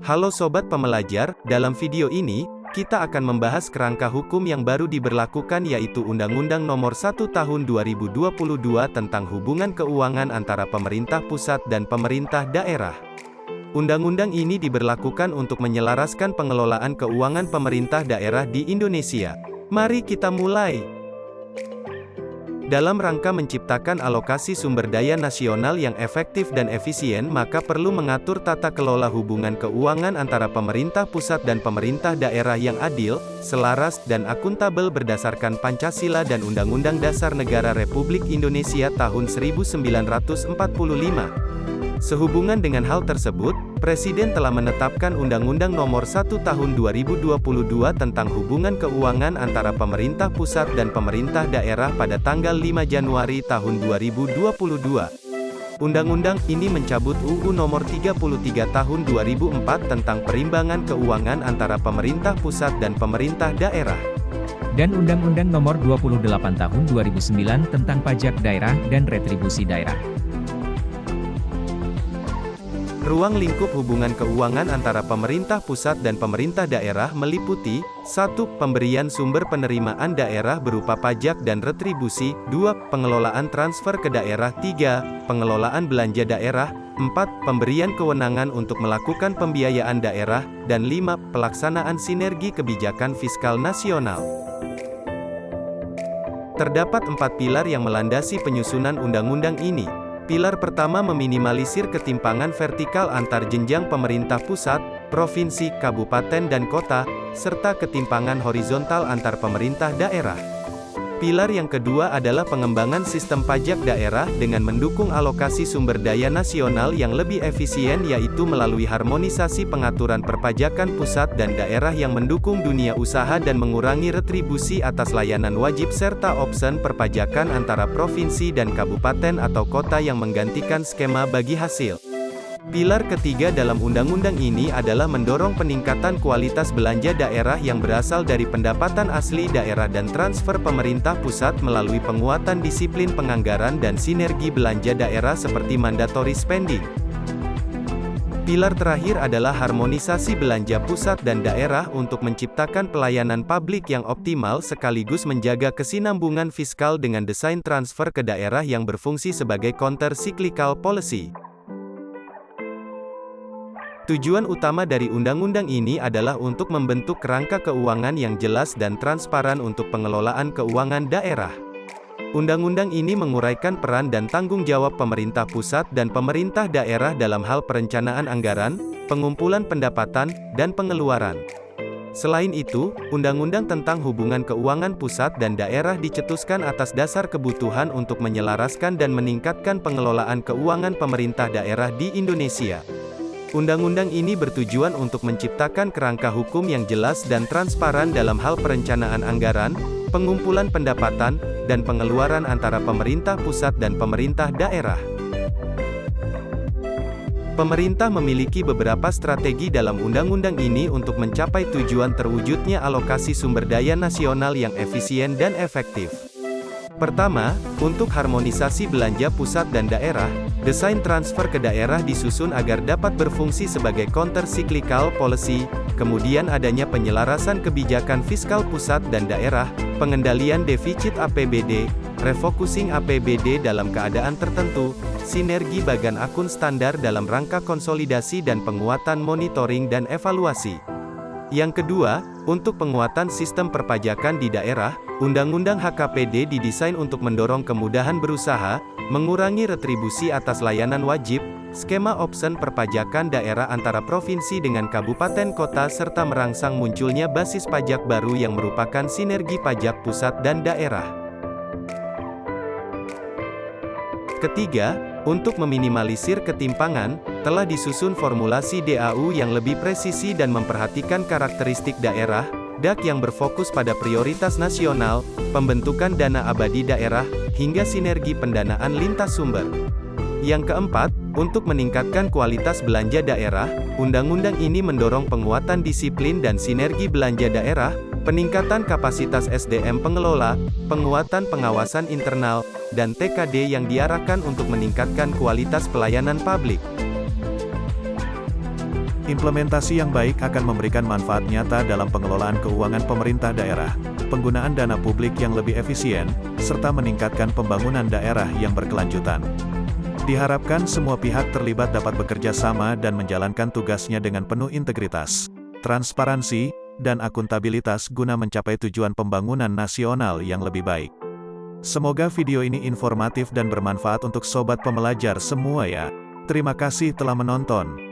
Halo Sobat Pembelajar, dalam video ini, kita akan membahas kerangka hukum yang baru diberlakukan yaitu Undang-Undang Nomor 1 Tahun 2022 tentang hubungan keuangan antara pemerintah pusat dan pemerintah daerah. Undang-undang ini diberlakukan untuk menyelaraskan pengelolaan keuangan pemerintah daerah di Indonesia. Mari kita mulai. Dalam rangka menciptakan alokasi sumber daya nasional yang efektif dan efisien, maka perlu mengatur tata kelola hubungan keuangan antara pemerintah pusat dan pemerintah daerah yang adil, selaras, dan akuntabel berdasarkan Pancasila dan Undang-Undang Dasar Negara Republik Indonesia tahun 1945. Sehubungan dengan hal tersebut, Presiden telah menetapkan Undang-Undang Nomor 1 Tahun 2022 tentang hubungan keuangan antara pemerintah pusat dan pemerintah daerah pada tanggal 5 Januari tahun 2022. Undang-undang ini mencabut UU Nomor 33 Tahun 2004 tentang perimbangan keuangan antara pemerintah pusat dan pemerintah daerah. Dan Undang-Undang Nomor 28 Tahun 2009 tentang pajak daerah dan retribusi daerah. Ruang lingkup hubungan keuangan antara pemerintah pusat dan pemerintah daerah meliputi 1. Pemberian sumber penerimaan daerah berupa pajak dan retribusi 2. Pengelolaan transfer ke daerah 3. Pengelolaan belanja daerah 4. Pemberian kewenangan untuk melakukan pembiayaan daerah dan 5. Pelaksanaan sinergi kebijakan fiskal nasional. Terdapat 4 pilar yang melandasi penyusunan undang-undang ini. Pilar pertama meminimalisir ketimpangan vertikal antar jenjang pemerintah pusat, provinsi, kabupaten dan kota, serta ketimpangan horizontal antar pemerintah daerah. Pilar yang kedua adalah pengembangan sistem pajak daerah dengan mendukung alokasi sumber daya nasional yang lebih efisien yaitu melalui harmonisasi pengaturan perpajakan pusat dan daerah yang mendukung dunia usaha dan mengurangi retribusi atas layanan wajib serta opsen perpajakan antara provinsi dan kabupaten atau kota yang menggantikan skema bagi hasil. Pilar ketiga dalam undang-undang ini adalah mendorong peningkatan kualitas belanja daerah yang berasal dari pendapatan asli daerah dan transfer pemerintah pusat melalui penguatan disiplin penganggaran dan sinergi belanja daerah seperti mandatory spending. Pilar terakhir adalah harmonisasi belanja pusat dan daerah untuk menciptakan pelayanan publik yang optimal sekaligus menjaga kesinambungan fiskal dengan desain transfer ke daerah yang berfungsi sebagai counter-cyclical policy. Tujuan utama dari undang-undang ini adalah untuk membentuk kerangka keuangan yang jelas dan transparan untuk pengelolaan keuangan daerah. Undang-undang ini menguraikan peran dan tanggung jawab pemerintah pusat dan pemerintah daerah dalam hal perencanaan anggaran, pengumpulan pendapatan, dan pengeluaran. Selain itu, undang-undang tentang hubungan keuangan pusat dan daerah dicetuskan atas dasar kebutuhan untuk menyelaraskan dan meningkatkan pengelolaan keuangan pemerintah daerah di Indonesia. Undang-undang ini bertujuan untuk menciptakan kerangka hukum yang jelas dan transparan dalam hal perencanaan anggaran, pengumpulan pendapatan, dan pengeluaran antara pemerintah pusat dan pemerintah daerah. Pemerintah memiliki beberapa strategi dalam undang-undang ini untuk mencapai tujuan terwujudnya alokasi sumber daya nasional yang efisien dan efektif. Pertama, untuk harmonisasi belanja pusat dan daerah, desain transfer ke daerah disusun agar dapat berfungsi sebagai counter-cyclical policy, kemudian adanya penyelarasan kebijakan fiskal pusat dan daerah, pengendalian defisit APBD, refocusing APBD dalam keadaan tertentu, sinergi bagan akun standar dalam rangka konsolidasi dan penguatan monitoring dan evaluasi. Yang kedua, untuk penguatan sistem perpajakan di daerah, Undang-Undang HKPD didesain untuk mendorong kemudahan berusaha, mengurangi retribusi atas layanan wajib, skema opsen perpajakan daerah antara provinsi dengan kabupaten kota serta merangsang munculnya basis pajak baru yang merupakan sinergi pajak pusat dan daerah. Ketiga, untuk meminimalisir ketimpangan, telah disusun formulasi DAU yang lebih presisi dan memperhatikan karakteristik daerah, DAK yang berfokus pada prioritas nasional, pembentukan dana abadi daerah, hingga sinergi pendanaan lintas sumber. Yang keempat, untuk meningkatkan kualitas belanja daerah, undang-undang ini mendorong penguatan disiplin dan sinergi belanja daerah, peningkatan kapasitas SDM pengelola, penguatan pengawasan internal, dan TKD yang diarahkan untuk meningkatkan kualitas pelayanan publik. Implementasi yang baik akan memberikan manfaat nyata dalam pengelolaan keuangan pemerintah daerah, penggunaan dana publik yang lebih efisien, serta meningkatkan pembangunan daerah yang berkelanjutan. Diharapkan semua pihak terlibat dapat bekerja sama dan menjalankan tugasnya dengan penuh integritas, transparansi, dan akuntabilitas guna mencapai tujuan pembangunan nasional yang lebih baik. Semoga video ini informatif dan bermanfaat untuk sobat pembelajar semua ya. Terima kasih telah menonton.